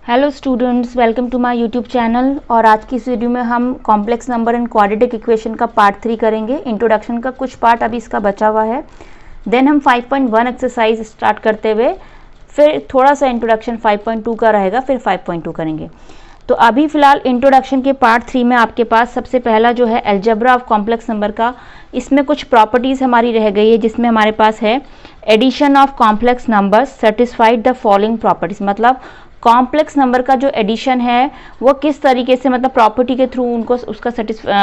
Hello students, welcome to my YouTube channel. और आज की इस वीडियो में हम complex number and quadratic equation का पार्ट 3 करेंगे। इंट्रोडक्शन का कुछ पार्ट अभी इसका बचा हुआ है। देन हम 5.1 एक्सरसाइज स्टार्ट करते हुए फिर थोड़ा सा इंट्रोडक्शन 5.2 का रहेगा, फिर 5.2 करेंगे। तो अभी फिलहाल इंट्रोडक्शन के पार्ट 3 में आपके पास सबसे पहला जो है अलजेब्रा ऑफ कॉम्प्लेक्स नंबर का, इसमें कुछ प्रॉपर्टीज़ हमारी रह गई है, जिसमें हमारे पास है addition of complex numbers satisfied the following properties. मतलब कॉम्प्लेक्स नंबर का जो एडिशन है वो किस तरीके से, मतलब प्रॉपर्टी के थ्रू उनको उसका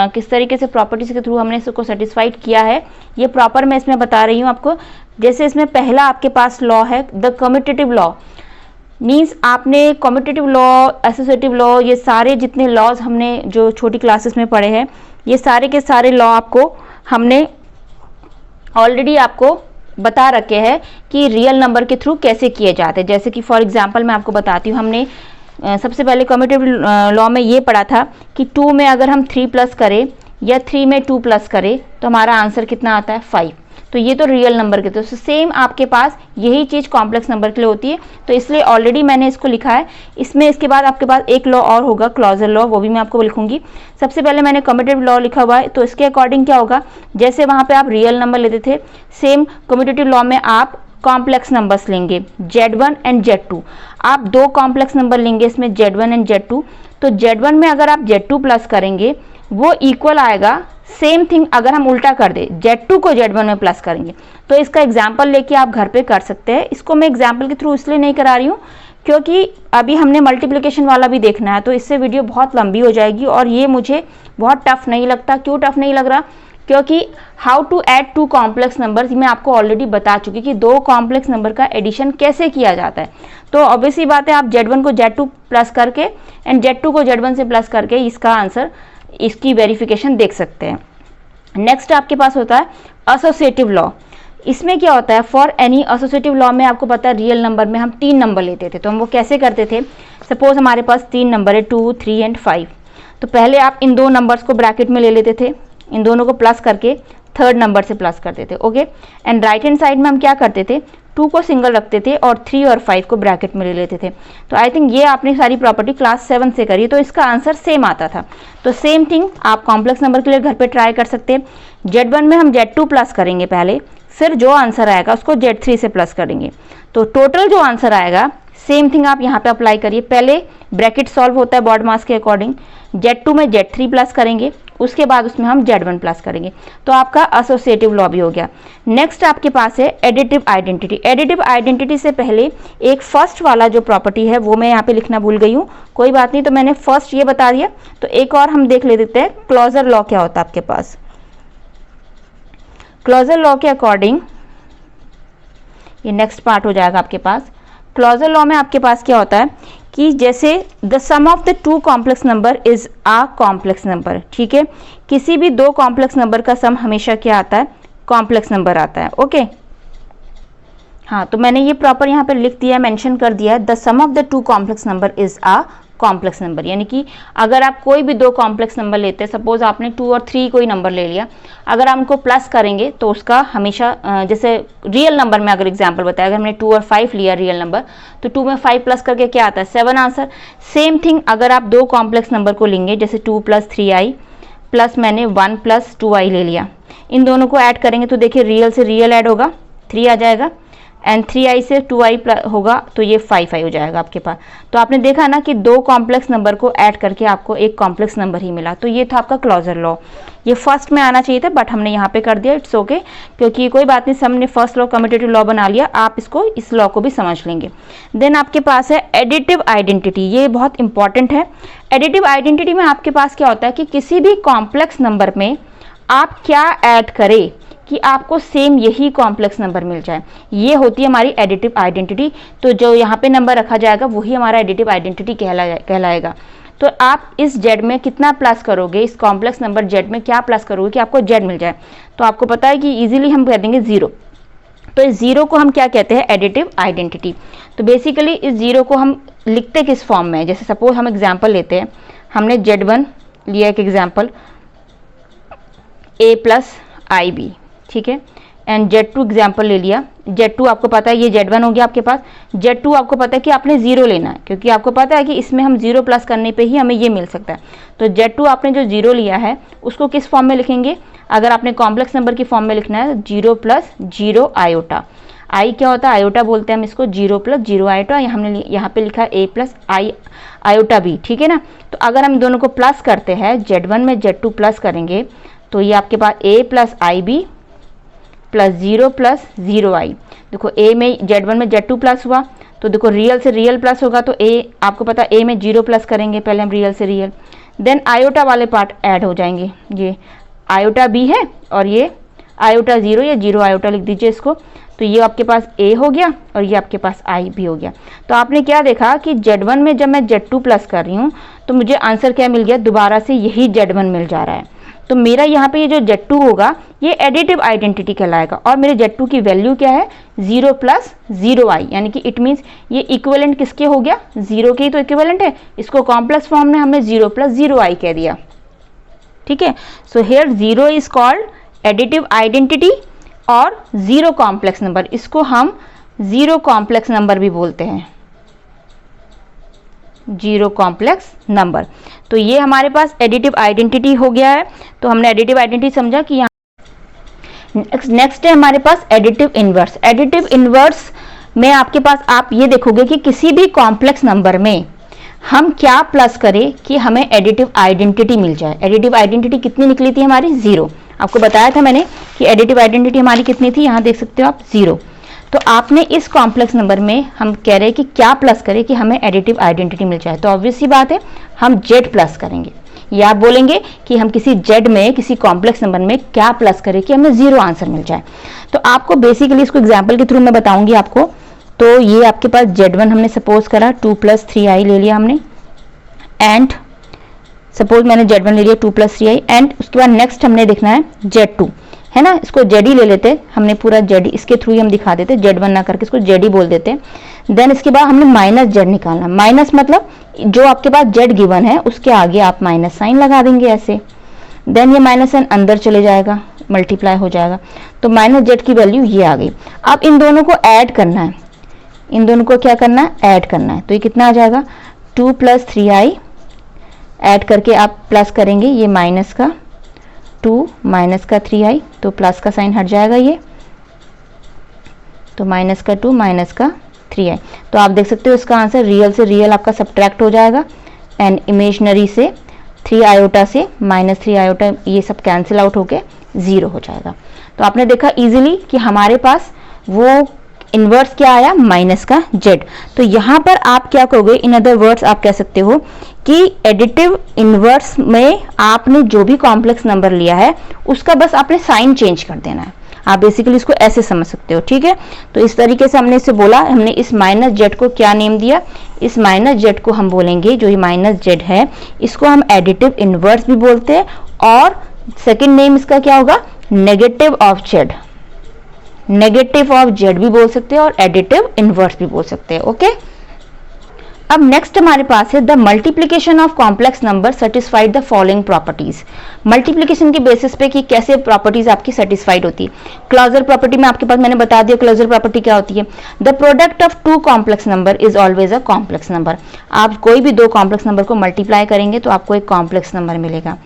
किस तरीके से प्रॉपर्टीज के थ्रू हमने इसको सेटिस्फाइड किया है, ये प्रॉपर मैं इसमें बता रही हूँ आपको। जैसे इसमें पहला आपके पास लॉ है द कम्यूटेटिव लॉ, मीन्स आपने कम्यूटेटिव लॉ, एसोसिएटिव लॉ, ये सारे जितने लॉज हमने जो छोटी क्लासेस में पढ़े हैं, ये सारे के सारे लॉ आपको हमने ऑलरेडी आपको बता रखे हैं कि रियल नंबर के थ्रू कैसे किए जाते हैं। जैसे कि फॉर एग्जांपल मैं आपको बताती हूँ, हमने सबसे पहले कम्यूटेटिव लॉ में ये पढ़ा था कि 2 में अगर हम 3 प्लस करें या 3 में 2 प्लस करें तो हमारा आंसर कितना आता है 5। तो ये तो रियल नंबर के, तो सेम आपके पास यही चीज़ कॉम्प्लेक्स नंबर के लिए होती है। तो इसलिए ऑलरेडी मैंने इसको लिखा है। इसमें इसके बाद आपके पास एक लॉ और होगा, क्लॉजर लॉ, वो भी मैं आपको लिखूंगी। सबसे पहले मैंने कम्यूटेटिव लॉ लिखा हुआ है, तो इसके अकॉर्डिंग क्या होगा, जैसे वहाँ पे आप रियल नंबर लेते थे, सेम कम्यूटेटिव लॉ में आप कॉम्प्लेक्स नंबर्स लेंगे Z1 एंड Z2। आप दो कॉम्प्लेक्स नंबर लेंगे इसमें Z1 एंड Z2। तो Z1 में अगर आप Z2 प्लस करेंगे वो इक्वल आएगा, सेम थिंग अगर हम उल्टा कर दे Z2 को Z1 में प्लस करेंगे। तो इसका एग्जाम्पल लेके आप घर पे कर सकते हैं। इसको मैं एग्जाम्पल के थ्रू इसलिए नहीं करा रही हूँ क्योंकि अभी हमने मल्टीप्लिकेशन वाला भी देखना है, तो इससे वीडियो बहुत लंबी हो जाएगी और ये मुझे बहुत टफ नहीं लगता। क्यों टफ नहीं लग रहा, क्योंकि how to add two complex numbers मैं आपको ऑलरेडी बता चुकी कि दो कॉम्प्लेक्स नंबर का एडिशन कैसे किया जाता है। तो ऑब्वियसली बात है, आप Z1 को Z2 प्लस करके एंड Z2 को Z1 से प्लस करके इसका आंसर, इसकी वेरिफिकेशन देख सकते हैं। नेक्स्ट आपके पास होता है एसोसिएटिव लॉ। इसमें क्या होता है, फॉर एनी एसोसिएटिव लॉ में आपको पता है रियल नंबर में हम 3 नंबर लेते थे। तो हम वो कैसे करते थे, सपोज हमारे पास 3 नंबर है 2, 3 एंड 5। तो पहले आप इन दो नंबर्स को ब्रैकेट में ले लेते थे, इन दोनों को प्लस करके थर्ड नंबर से प्लस करते थे, okay. And right hand side में हम क्या करते थे, 2 को सिंगल रखते थे और 3 और 5 को ब्रैकेट में ले लेते थे। तो आई थिंक ये आपने सारी प्रॉपर्टी क्लास 7 से करी, तो इसका आंसर सेम आता था। तो सेम थिंग आप कॉम्प्लेक्स नंबर के लिए घर पे ट्राई कर सकते हैं। Z1 में हम Z2 प्लस करेंगे पहले, फिर जो आंसर आएगा उसको Z3 से प्लस करेंगे। तो टोटल जो आंसर आएगा सेम थिंग आप यहाँ पे अप्लाई करिए। पहले ब्रैकेट सॉल्व होता है बॉड मास के अकॉर्डिंग, Z2 में Z3 प्लस करेंगे, उसके बाद उसमें हम Z1 प्लस करेंगे। तो आपका एसोसिएटिव लॉ भी हो गया। नेक्स्ट आपके पास है एडिटिव आइडेंटिटी। एडिटिव आइडेंटिटी से पहले एक फर्स्ट वाला जो प्रॉपर्टी है वो मैं यहाँ पे लिखना भूल गई हूँ, कोई बात नहीं, तो मैंने फर्स्ट ये बता दिया। तो एक और हम देख लेते हैं क्लॉजर लॉ क्या होता है आपके पास। क्लॉजर लॉ के अकॉर्डिंग ये नेक्स्ट पार्ट हो जाएगा आपके पास। क्लॉजर लॉ में आपके पास क्या होता है कि जैसे the sum of the 2 complex number is a complex number, ठीक है। किसी भी 2 कॉम्प्लेक्स नंबर का सम हमेशा क्या आता है, कॉम्प्लेक्स नंबर आता है, ओके। हाँ, तो मैंने ये प्रॉपर यहाँ पे लिख दिया है, मेंशन कर दिया है, the sum of the 2 complex number is a complex number. यानी कि अगर आप कोई भी 2 कॉम्प्लेक्स नंबर लेते हैं, सपोज आपने 2 और 3 कोई नंबर ले लिया, अगर आप उनको प्लस करेंगे तो उसका हमेशा, जैसे रियल नंबर में अगर एग्जांपल बताया, अगर हमने 2 और 5 लिया रियल नंबर, तो 2 में 5 प्लस करके क्या आता है 7 आंसर। सेम थिंग अगर आप 2 कॉम्प्लेक्स नंबर को लेंगे, जैसे 2 + 3i प्लस मैंने 1 + 2i ले लिया, इन दोनों को ऐड करेंगे तो देखिए रियल से रियल ऐड होगा, 3 आ जाएगा, एंड 3i से 2i होगा तो ये 5i हो जाएगा आपके पास। तो आपने देखा ना कि 2 कॉम्प्लेक्स नंबर को ऐड करके आपको एक कॉम्प्लेक्स नंबर ही मिला। तो ये था आपका क्लॉजर लॉ। ये फर्स्ट में आना चाहिए था बट हमने यहाँ पे कर दिया, इट्स ओके, क्योंकि कोई बात नहीं, हमने फर्स्ट लॉ कम्यूटेटिव लॉ बना लिया, आप इसको इस लॉ को भी समझ लेंगे। देन आपके पास है एडिटिव आइडेंटिटी। ये बहुत इंपॉर्टेंट है। एडिटिव आइडेंटिटी में आपके पास क्या होता है कि किसी भी कॉम्प्लेक्स नंबर में आप क्या ऐड करें कि आपको सेम यही कॉम्प्लेक्स नंबर मिल जाए, ये होती है हमारी एडिटिव आइडेंटिटी। तो जो यहाँ पे नंबर रखा जाएगा वही हमारा एडिटिव आइडेंटिटी कहलाएगा। तो आप इस Z में कितना प्लस करोगे, इस कॉम्प्लेक्स नंबर Z में क्या प्लस करोगे कि आपको Z मिल जाए। तो आपको पता है कि इजीली हम कह देंगे 0। तो इस 0 को हम क्या कहते हैं, एडिटिव आइडेंटिटी। तो बेसिकली इस 0 को हम लिखते किस फॉर्म में, जैसे सपोज हम एग्जाम्पल लेते हैं, हमने Z1 लिया एक एग्जाम्पल, a + ib, ठीक है। एंड Z2 एग्जाम्पल ले लिया। Z2 आपको पता है ये Z1 हो गया आपके पास। Z2 आपको पता है कि आपने 0 लेना है, क्योंकि आपको पता है कि इसमें हम 0 प्लस करने पे ही हमें ये मिल सकता है। तो Z2 आपने जो 0 लिया है उसको किस फॉर्म में लिखेंगे? अगर आपने कॉम्प्लेक्स नंबर की फॉर्म में लिखना है 0 प्लस 0 आयोटा। आई क्या होता है? आयोटा बोलते हैं हम इसको। 0 प्लस 0 आयोटा, हमने यहाँ पे लिखा A plus I iota B, ठीक है ना। तो अगर हम दोनों को प्लस करते हैं, Z1 में Z2 प्लस करेंगे तो ये आपके पास A plus i b plus 0 plus 0 i. देखो A में Z1 में Z2 प्लस हुआ तो देखो रियल से रियल प्लस होगा, तो A आपको पता A में 0 प्लस करेंगे, पहले हम रियल से रियल, देन आयोटा वाले पार्ट ऐड हो जाएंगे। ये आयोटा B है और ये आयोटा 0 या 0 आयोटा लिख दीजिए इसको। तो ये आपके पास A हो गया और ये आपके पास I भी हो गया। तो आपने क्या देखा कि Z1 में जब मैं Z2 प्लस कर रही हूँ तो मुझे आंसर क्या मिल गया? दोबारा से यही Z1 मिल जा रहा है। तो मेरा यहाँ पे ये जो Z2 होगा ये एडिटिव आइडेंटिटी कहलाएगा और मेरे Z2 की वैल्यू क्या है? 0 प्लस 0 आई, यानी कि इट मीन्स ये इक्विवेलेंट किसके हो गया? 0 के ही तो इक्विवेलेंट है। इसको कॉम्प्लेक्स फॉर्म में हमने 0 प्लस 0 आई कह दिया, ठीक है। So here 0 is called additive identity और 0 कॉम्प्लेक्स नंबर, इसको हम 0 कॉम्प्लेक्स नंबर भी बोलते हैं, 0 कॉम्प्लेक्स नंबर। तो ये हमारे पास एडिटिव आइडेंटिटी हो गया है। तो हमने एडिटिव आइडेंटिटी समझा कि यहाँ नेक्स्ट है हमारे पास एडिटिव इनवर्स। एडिटिव इनवर्स में आपके पास आप ये देखोगे कि किसी भी कॉम्प्लेक्स नंबर में हम क्या प्लस करें कि हमें एडिटिव आइडेंटिटी मिल जाए। एडिटिव आइडेंटिटी कितनी निकली थी हमारी? 0। आपको बताया था मैंने कि एडिटिव आइडेंटिटी हमारी कितनी थी, यहाँ देख सकते हो आप 0। तो आपने इस कॉम्प्लेक्स नंबर में हम कह रहे हैं कि क्या प्लस करें कि हमें एडिटिव आइडेंटिटी मिल जाए। तो ऑब्वियस सी बात है हम Z प्लस करेंगे, या आप बोलेंगे कि हम किसी Z में किसी कॉम्प्लेक्स नंबर में क्या प्लस करें कि हमें 0 आंसर मिल जाए। तो आपको बेसिकली इसको एग्जाम्पल के थ्रू मैं बताऊंगी आपको। तो ये आपके पास Z1 हमने सपोज करा 2 प्लस 3 आई ले लिया हमने, एंड सपोज मैंने Z1 ले लिया 2 प्लस 3 आई, एंड उसके बाद नेक्स्ट हमने देखना है Z2, है ना। इसको Z ही ले लेते, हमने पूरा Z इसके थ्रू ही हम दिखा देते, Z1 ना करके इसको Z ही बोल देते। देन इसके बाद हमने माइनस Z निकालना। माइनस मतलब जो आपके पास Z गिवन है उसके आगे आप माइनस साइन लगा देंगे ऐसे। देन ये माइनस साइन अंदर चले जाएगा, मल्टीप्लाई हो जाएगा, तो माइनस Z की वैल्यू ये आ गई। अब इन दोनों को ऐड करना है, इन दोनों को क्या करना है? ऐड करना है। तो ये कितना आ जाएगा? 2 प्लस 3 आई, ऐड करके आप प्लस करेंगे, ये माइनस का 2 माइनस का 3 आई, तो प्लस का साइन हट जाएगा ये, तो माइनस का 2 माइनस का 3 आई। तो आप देख सकते हो इसका आंसर रियल से रियल आपका सब्ट्रैक्ट हो जाएगा, एंड इमेजनरी से 3 आयोटा से माइनस 3 आयोटा ये सब कैंसिल आउट होके 0 हो जाएगा। तो आपने देखा इजीली कि हमारे पास वो इनवर्स क्या आया? माइनस का Z। तो यहाँ पर आप क्या करोगे? इन अदर वर्ड्स आप कह सकते हो कि एडिटिव इनवर्स में आपने जो भी कॉम्प्लेक्स नंबर लिया है उसका बस आपने साइन चेंज कर देना है। आप बेसिकली इसको ऐसे समझ सकते हो, ठीक है। तो इस तरीके से हमने इसे बोला, हमने इस माइनस Z को क्या नेम दिया? इस माइनस Z को हम बोलेंगे, जो ये माइनस Z है इसको हम एडिटिव इनवर्स भी बोलते हैं, और सेकेंड नेम इसका क्या होगा? Negative of Z। Negative of Z भी बोल सकते हैं और एडिटिव इनवर्स भी बोल सकते हैं, ओके। अब नेक्स्ट हमारे पास है the multiplication of complex number satisfied the following properties. Multiplication के बेसिस पे कि कैसे प्रॉपर्टीज आपकी सेटिस्फाइड होती है। क्लोजर प्रॉपर्टी में आपके पास मैंने बता दिया क्लोजर प्रॉपर्टी क्या होती है। The product of 2 complex number is always a complex number. आप कोई भी 2 कॉम्प्लेक्स नंबर को मल्टीप्लाई करेंगे तो आपको एक कॉम्प्लेक्स नंबर मिलेगा।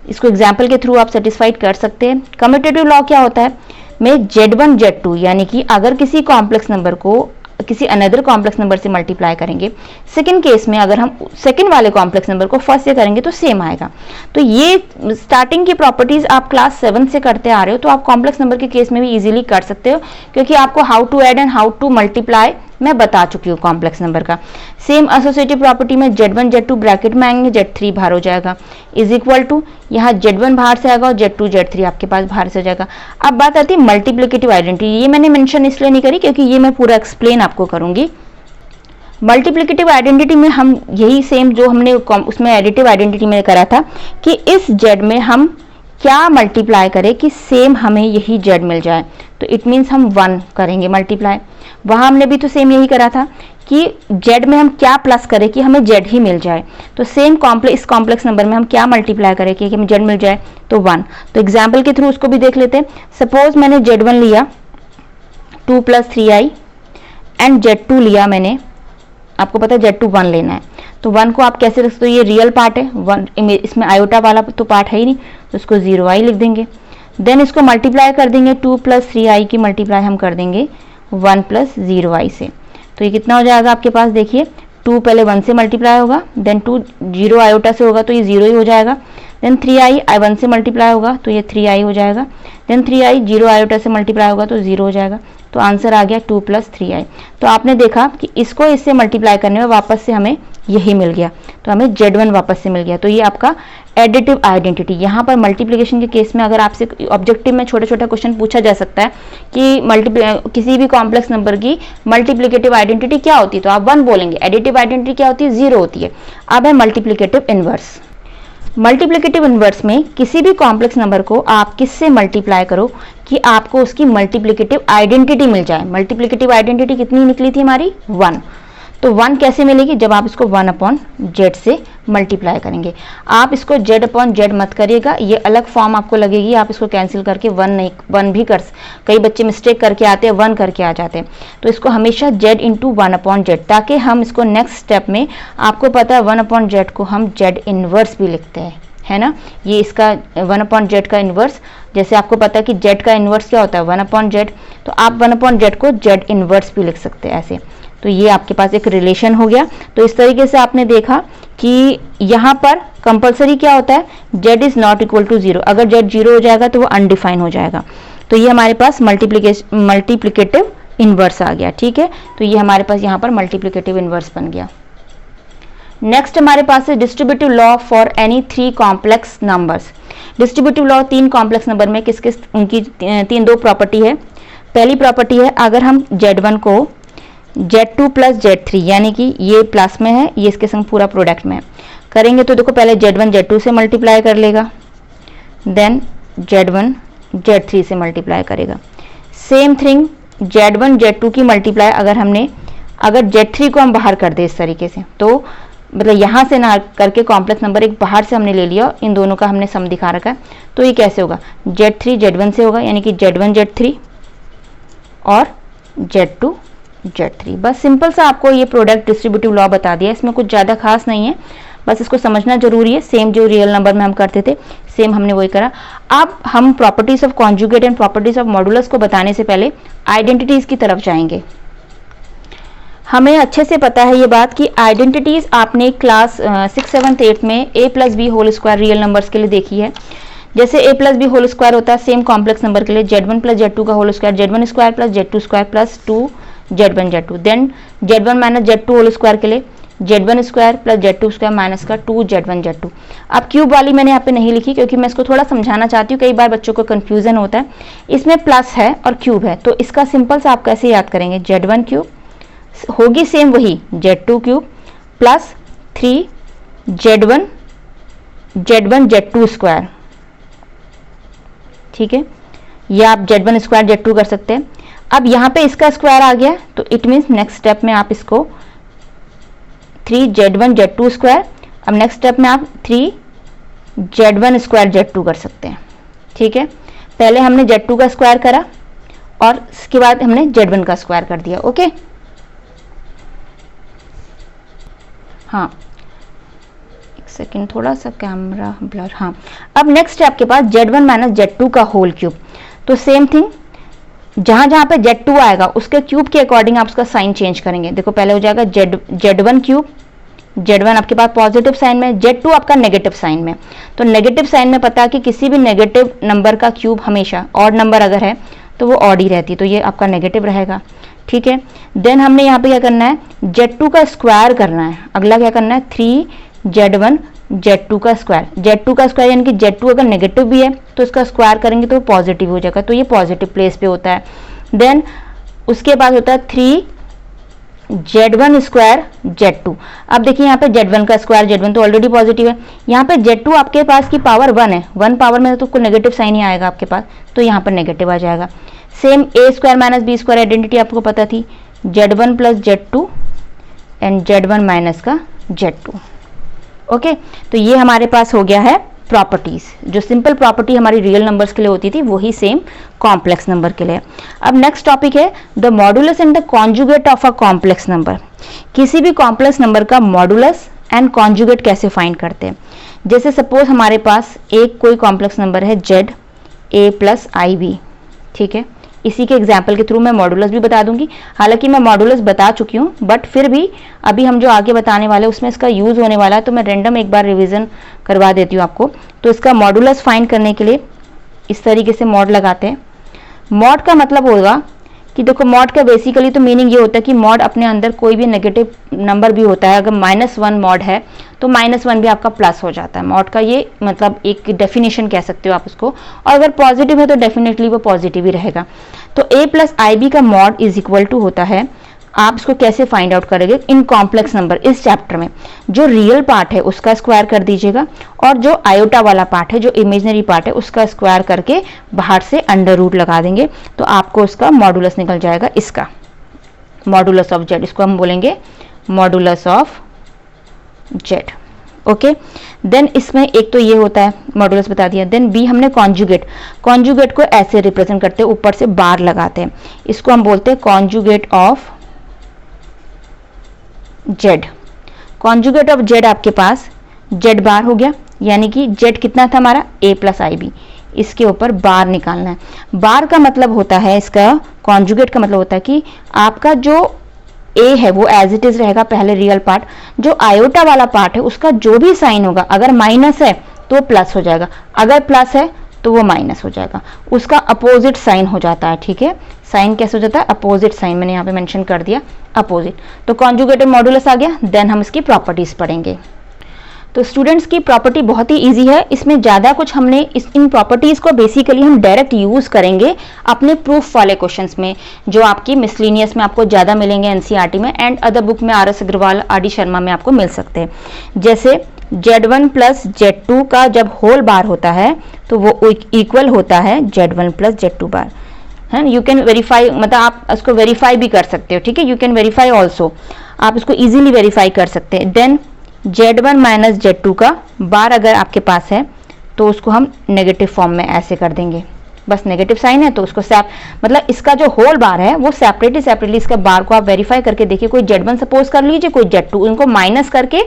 इसको एग्जाम्पल के थ्रू आप सेटिस्फाइड कर सकते हैं। कम्यूटेटिव लॉ क्या होता है? में Z1 Z2 यानी कि अगर किसी कॉम्प्लेक्स नंबर को किसी अनदर कॉम्प्लेक्स नंबर से मल्टीप्लाई करेंगे, सेकंड केस में अगर हम सेकंड वाले कॉम्प्लेक्स नंबर को फर्स्ट से करेंगे तो सेम आएगा। तो ये स्टार्टिंग की प्रॉपर्टीज आप क्लास 7 से करते आ रहे हो, तो आप कॉम्प्लेक्स नंबर के केस में भी इजीली कर सकते हो, क्योंकि आपको how to add and how to multiply मैं बता चुकी हूँ कॉम्प्लेक्स नंबर का। सेम एसोसिएटिव प्रॉपर्टी में Z1 Z2 ब्रैकेट में आएंगे, Z3 बाहर हो जाएगा, इज इक्वल टू यहाँ Z1 बाहर से आएगा और Z2 Z3 आपके पास बाहर से हो जाएगा। अब बात आती है मल्टीप्लिकेटिव आइडेंटिटी। ये मैंने मेंशन इसलिए नहीं करी क्योंकि ये मैं पूरा एक्सप्लेन आपको करूंगी। मल्टीप्लिकेटिव आइडेंटिटी में हम यही सेम जो हमने उसमें एडिटिव आइडेंटिटी में करा था कि इस Z में हम क्या मल्टीप्लाई करें कि सेम हमें यही Z मिल जाए। तो इट मीन्स हम 1 करेंगे मल्टीप्लाई। वहां हमने भी तो सेम यही करा था कि z में हम क्या प्लस करें कि हमें z ही मिल जाए। तो सेम इस कॉम्प्लेक्स नंबर में हम क्या मल्टीप्लाई करें कि हमें z मिल जाए, तो 1। तो एग्जाम्पल के थ्रू उसको भी देख लेते हैं। सपोज मैंने z1 लिया 2 + 3i एंड z2 लिया मैंने, आपको पता है z2 1 लेना है, तो 1 को आप कैसे रख सकते हो, ये रियल पार्ट है, 1 इसमें आयोटा वाला तो पार्ट है ही नहीं, तो उसको 0i लिख देंगे। देन इसको मल्टीप्लाई कर देंगे, 2 + 3i की मल्टीप्लाई हम कर देंगे 1 + 0i से। तो ये कितना हो जाएगा आपके पास, देखिए 2 पहले 1 से मल्टीप्लाई होगा, देन 2 0 आयोटा से होगा तो ये 0 ही हो जाएगा। देन 3i 1 से मल्टीप्लाई होगा तो ये 3i हो जाएगा। देन 3i 0 आयोटा से मल्टीप्लाई होगा तो 0 हो जाएगा। तो आंसर आ गया 2 + 3i। तो आपने देखा कि इसको इससे मल्टीप्लाई करने में वापस से हमें यही मिल गया, तो हमें z1 वापस से मिल गया। तो ये आपका एडिटिव आइडेंटिटी। यहाँ पर मल्टीप्लिकेशन के केस में अगर आपसे ऑब्जेक्टिव में छोटा छोटा क्वेश्चन पूछा जा सकता है कि किसी भी कॉम्प्लेक्स नंबर की मल्टीप्लिकेटिव आइडेंटिटी क्या होती है, तो आप 1 बोलेंगे। एडिटिव आइडेंटिटी क्या होती है, 0 होती है। अब है मल्टीप्लिकेटिव इनवर्स। मल्टीप्लिकेटिव इनवर्स में किसी भी कॉम्प्लेक्स नंबर को आप किससे मल्टीप्लाई करो कि आपको उसकी मल्टीप्लिकेटिव आइडेंटिटी मिल जाए। मल्टीप्लिकेटिव आइडेंटिटी कितनी निकली थी हमारी, 1। तो 1 कैसे मिलेगी, जब आप इसको 1/z से मल्टीप्लाई करेंगे। आप इसको z/z मत करिएगा, ये अलग फॉर्म आपको लगेगी, आप इसको कैंसिल करके 1 भी कर, कई बच्चे मिस्टेक करके आते हैं 1 करके आ जाते हैं। तो इसको हमेशा z × 1/z, ताकि हम इसको नेक्स्ट स्टेप में, आपको पता है 1/z को हम z इनवर्स भी लिखते हैं, है ना। ये इसका 1/z का इनवर्स, जैसे आपको पता है कि z का इनवर्स क्या होता है 1/z, तो आप 1/z को z इनवर्स भी लिख सकते हैं ऐसे। तो ये आपके पास एक रिलेशन हो गया। तो इस तरीके से आपने देखा कि यहाँ पर कंपलसरी क्या होता है, z ≠ = 0। अगर z 0 हो जाएगा तो वो अनडिफाइन हो जाएगा। तो ये हमारे पास मल्टीप्लिकेटिव इनवर्स आ गया, ठीक है। तो ये हमारे पास यहाँ पर मल्टीप्लिकेटिव इनवर्स बन गया। नेक्स्ट हमारे पास है distributive law for any 3 complex numbers. Distributive law 3 complex number में किस किस उनकी 2 प्रॉपर्टी है। पहली प्रॉपर्टी है, अगर हम z1 को z2 + z3, यानी कि ये प्लस में है, ये इसके संग पूरा प्रोडक्ट में है, करेंगे तो देखो पहले z1 z2 से मल्टीप्लाई कर लेगा, देन z1 z3 से मल्टीप्लाई करेगा। सेम थिंग z1 z2 की मल्टीप्लाई अगर z3 को हम बाहर कर दे इस तरीके से, तो मतलब यहाँ से ना करके कॉम्प्लेक्स नंबर एक बाहर से हमने ले लिया, इन दोनों का हमने सम दिखा रखा है, तो ये कैसे होगा, z3 z1 से होगा, यानी कि z1 z3 और z2 z3। बस सिंपल सा आपको ये प्रोडक्ट डिस्ट्रीब्यूटिव लॉ बता दिया, इसमें कुछ ज़्यादा खास नहीं है, बस इसको समझना जरूरी है। सेम जो रियल नंबर में हम करते थे सेम हमने वही करा। अब हम properties of conjugate and properties of modulus को बताने से पहले आइडेंटिटीज की तरफ जाएंगे। हमें अच्छे से पता है ये बात कि आइडेंटिटीज आपने क्लास 6, 7, 8 में a + b² रियल नंबर्स के लिए देखी है। जैसे a + b² होता है सेम कॉम्प्लेक्स नंबर के लिए z1 + z2 का whole square, z1² + z2² + 2z1 z2। Then z1 - z2² के लिए z1² + z2² - 2z1 z2। अब क्यूब वाली मैंने यहाँ पे नहीं लिखी क्योंकि मैं इसको थोड़ा समझाना चाहती हूँ, कई बार बच्चों को कंफ्यूजन होता है। इसमें प्लस है और क्यूब है, तो इसका सिंपल सा आप कैसे याद करेंगे, z1 क्यूब होगी सेम वही z2 cube plus 3z1 z2², ठीक है, या आप z1² z2 कर सकते हैं। अब यहाँ पे इसका स्क्वायर आ गया, तो इट मीन्स नेक्स्ट स्टेप में आप इसको 3z1 z2², अब नेक्स्ट स्टेप में आप 3z1² z2 कर सकते हैं, ठीक है। पहले हमने z2 का स्क्वायर करा और इसके बाद हमने z1 का स्क्वायर कर दिया, ओके। हाँ, एक सेकेंड, थोड़ा सा कैमरा ब्लर। हाँ, अब नेक्स्ट है आपके पास z1 - z2 का होल क्यूब। तो सेम थिंग, जहां जहां पे z2 आएगा उसके क्यूब के अकॉर्डिंग आप उसका साइन चेंज करेंगे। देखो पहले हो जाएगा z1 क्यूब, z1 आपके पास पॉजिटिव साइन में, z2 आपका नेगेटिव साइन में। तो नेगेटिव साइन में पता है कि किसी भी नेगेटिव नंबर का क्यूब हमेशा, ऑड नंबर अगर है तो वो ऑड ही रहती है, तो ये आपका नेगेटिव रहेगा, ठीक है। देन हमने यहाँ पे क्या करना है, z2 का स्क्वायर करना है। अगला क्या करना है, 3z1 z2 का स्क्वायर। z2 का स्क्वायर यानी कि z2 अगर नेगेटिव भी है तो इसका स्क्वायर करेंगे तो पॉजिटिव हो जाएगा, तो ये पॉजिटिव प्लेस पे होता है। देन उसके बाद होता है 3z1² z2। अब देखिए यहाँ पे z1 का स्क्वायर, z1 तो ऑलरेडी पॉजिटिव है, यहाँ पे z2 आपके पास की पावर 1 है, 1 पावर में तो कोई नेगेटिव साइन ही आएगा आपके पास, तो यहाँ पर नेगेटिव आ जाएगा। सेम a² - b² आइडेंटिटी आपको पता थी, z1 + z2 and Z1 minus का Z2। ओके, तो ये हमारे पास हो गया है प्रॉपर्टीज। जो सिंपल प्रॉपर्टी हमारी रियल नंबर्स के लिए होती थी वही सेम कॉम्प्लेक्स नंबर के लिए। अब नेक्स्ट टॉपिक है the modulus and the conjugate of a complex number. किसी भी कॉम्प्लेक्स नंबर का मॉडुलस एंड कॉन्जुगेट कैसे फाइंड करते हैं। जैसे सपोज हमारे पास एक कोई कॉम्प्लेक्स नंबर है ZA + IB, ठीक है। इसी के एग्जाम्पल के थ्रू मैं मॉडुलस भी बता दूंगी। हालांकि मैं मॉडुलस बता चुकी हूँ, बट फिर भी अभी हम जो आगे बताने वाले हैं उसमें इसका यूज होने वाला है, तो मैं रैंडम एक बार रिवीजन करवा देती हूँ आपको। तो इसका मॉडुलस फाइंड करने के लिए इस तरीके से मॉड लगाते हैं। मॉड का मतलब होगा कि देखो, मॉड का बेसिकली तो मीनिंग ये होता है कि मॉड अपने अंदर कोई भी नेगेटिव नंबर भी होता है। अगर -1 मॉड है तो -1 भी आपका प्लस हो जाता है। मॉड का ये मतलब एक डेफिनेशन कह सकते हो आप उसको। और अगर पॉजिटिव है तो डेफिनेटली वो पॉजिटिव ही रहेगा। तो A + IB का मॉड इज इक्वल टू होता है, आप इसको कैसे फाइंड आउट करेंगे इन कॉम्प्लेक्स नंबर। इस चैप्टर में जो रियल पार्ट है उसका स्क्वायर कर दीजिएगा, और जो आयोटा वाला पार्ट है, जो इमेजिनरी पार्ट है, उसका स्क्वायर करके बाहर से अंडर रूट लगा देंगे, तो आपको उसका मॉडुलस निकल जाएगा। इसका मॉडुलस ऑफ Z, इसको हम बोलेंगे modulus of Z। Okay, then इसमें एक तो ये होता है, मॉडुलस बता दिया। देन B हमने कॉन्जुगेट। कॉन्जुगेट को ऐसे रिप्रेजेंट करते हैं, ऊपर से बार लगाते हैं, इसको हम बोलते हैं conjugate of Z। Conjugate of Z आपके पास Z बार हो गया, यानी कि Z कितना था हमारा A + IB, इसके ऊपर बार निकालना है। बार का मतलब होता है, इसका कॉन्जुगेट का मतलब होता है कि आपका जो A है वो एज इट इज रहेगा, पहले रियल पार्ट। जो आयोटा वाला पार्ट है उसका जो भी साइन होगा, अगर माइनस है तो प्लस हो जाएगा, अगर प्लस है तो वो माइनस हो जाएगा, उसका अपोजिट साइन हो जाता है। ठीक है, साइन कैसे हो जाता है, अपोजिट साइन, मैंने यहाँ पे मेंशन कर दिया अपोजिट। तो कॉन्जुगेटेड मॉडुलस आ गया। देन हम इसकी प्रॉपर्टीज पढ़ेंगे। तो स्टूडेंट्स की प्रॉपर्टी बहुत ही इजी है, इसमें ज़्यादा कुछ हमने इन प्रॉपर्टीज़ को बेसिकली हम डायरेक्ट यूज़ करेंगे अपने प्रूफ वाले क्वेश्चंस में, जो आपकी मिसलिनियस में आपको ज़्यादा मिलेंगे, एनसीईआरटी में, एंड अदर बुक में RS अग्रवाल, RD शर्मा में आपको मिल सकते हैं। जैसे Z1 + Z2 का जब होल बार होता है तो वो इक्वल होता है Z1 + Z2 बार, है। यू कैन वेरीफाई, मतलब आप उसको वेरीफाई भी कर सकते हो, ठीक है, यू कैन वेरीफाई ऑल्सो, आप इसको इजीली वेरीफाई कर सकते हैं। देन Z1 - Z2 का बार अगर आपके पास है तो उसको हम नेगेटिव फॉर्म में ऐसे कर देंगे, बस नेगेटिव साइन है तो उसको मतलब इसका जो होल बार है वो सेपरेटली इसका बार को आप वेरीफाई करके देखिए। कोई Z1 सपोज कर लीजिए, कोई Z2, इनको माइनस करके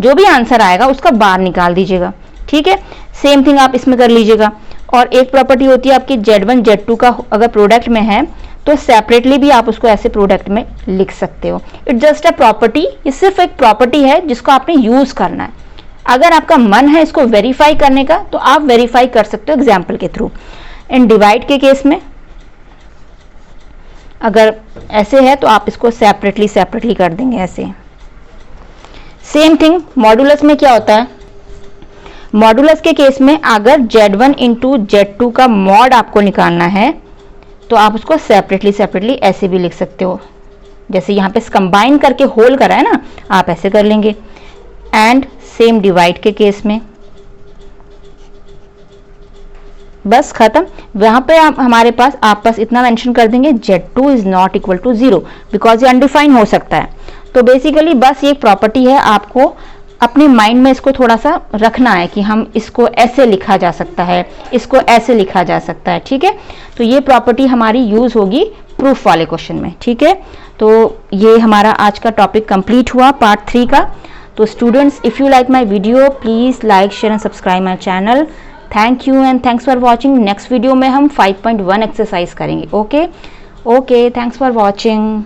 जो भी आंसर आएगा उसका बार निकाल दीजिएगा। ठीक है, सेम थिंग आप इसमें कर लीजिएगा। और एक प्रॉपर्टी होती है आपकी Z1 Z2 का अगर प्रोडक्ट में है तो सेपरेटली भी आप उसको ऐसे प्रोडक्ट में लिख सकते हो। इट्स जस्ट अ प्रॉपर्टी, ये सिर्फ एक प्रॉपर्टी है जिसको आपने यूज करना है। अगर आपका मन है इसको वेरीफाई करने का तो आप वेरीफाई कर सकते हो एग्जाम्पल के थ्रू। एंड डिवाइड के केस में अगर ऐसे है तो आप इसको सेपरेटली कर देंगे ऐसे। सेम थिंग मॉडुलस में क्या होता है, मॉडुलस के केस में अगर Z1 × Z2 का मॉड आपको निकालना है तो आप उसको सेपरेटली ऐसे भी लिख सकते हो, जैसे यहाँ पे कंबाइन करके होल करा है ना, आप ऐसे कर लेंगे। एंड सेम डिवाइड के केस में बस खत्म। वहां पे आप हमारे पास आप बस इतना मेंशन कर देंगे Z2 is not equal to 0, because ये अनडिफाइन हो सकता है। तो बेसिकली बस ये प्रॉपर्टी है, आपको अपने माइंड में इसको थोड़ा सा रखना है कि हम इसको ऐसे लिखा जा सकता है, इसको ऐसे लिखा जा सकता है। ठीक है, तो ये प्रॉपर्टी हमारी यूज होगी प्रूफ वाले क्वेश्चन में। ठीक है, तो ये हमारा आज का टॉपिक कंप्लीट हुआ पार्ट 3 का। तो students, if you like my video please like, share and subscribe my channel. Thank you and thanks for watching. Next video में हम 5.1 एक्सरसाइज करेंगे। Okay, thanks for watching.